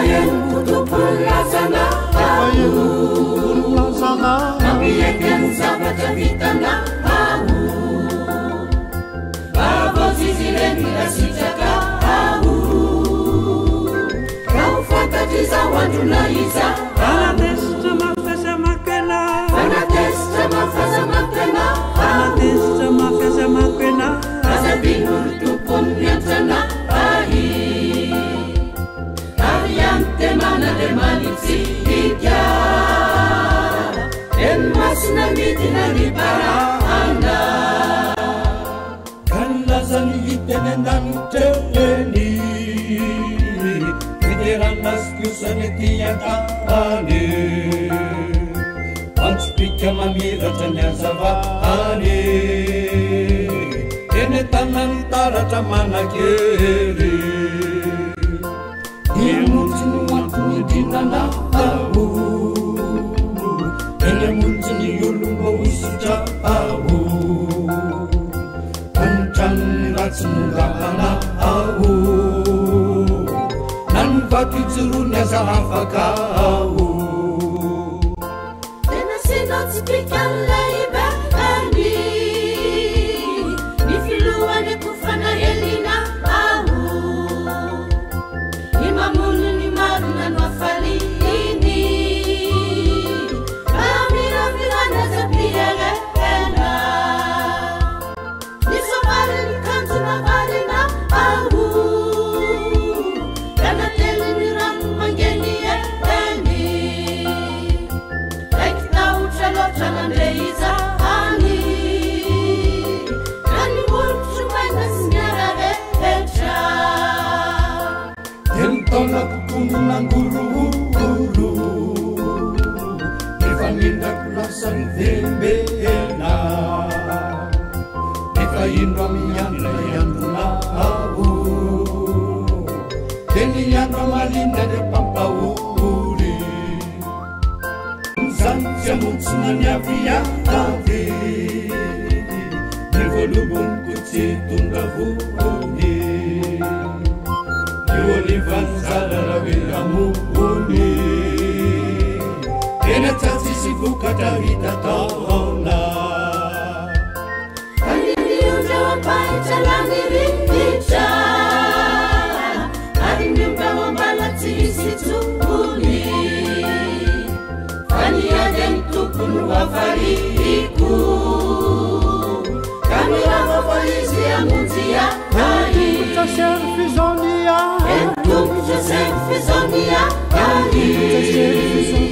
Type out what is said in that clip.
Faenkutupulasana Ambieken zavatra vitana au Vavozizileni rasitraka au Kau fantatiza wandrona iza Vanatestra mafasa makena Vanatestra mafasa makena Vanatestra mafasa makena Azabinur tupon miantana ai Ariante mana de malitsi hidya En masna mitina libara anda Kanlazani vitenendanu teleni Videranas kusanetiyata ane Panspika mamiratan yazavane Enetanan tarata manakere Yemuntini wantuni dinana au Yemuntini yulumba usuta au Panchan ratsunugana au Nanvati zurune zahafaka au Tena sinot spikan laiba ani Nifiluane kufana elina au Imamunu ni maruna nwafalini Amira virana zapiere ena Nisobale ni kantu na varina au Kana tele ni ramu mangeni eni Rekta uchalocha na ndeiza ani Nani murchu maina sinyara echa Tentona kukunu nanguru Ivaninda kulasan vembena Ikainwa miyanda yanduna au Teni yandwa malinda de pampauri Mzantia mutsuna nyavia ave Nivolubun kutsi tundavuni Yolivanzala vilamuni Ena tati sivukata vitatona Kanini ujawa paita lani ripicha Kanini ujawa balati isitupuni Kani adentukunu wafariku Kamila wafalizi ya muntia hai Entum Joseph Fizonia hai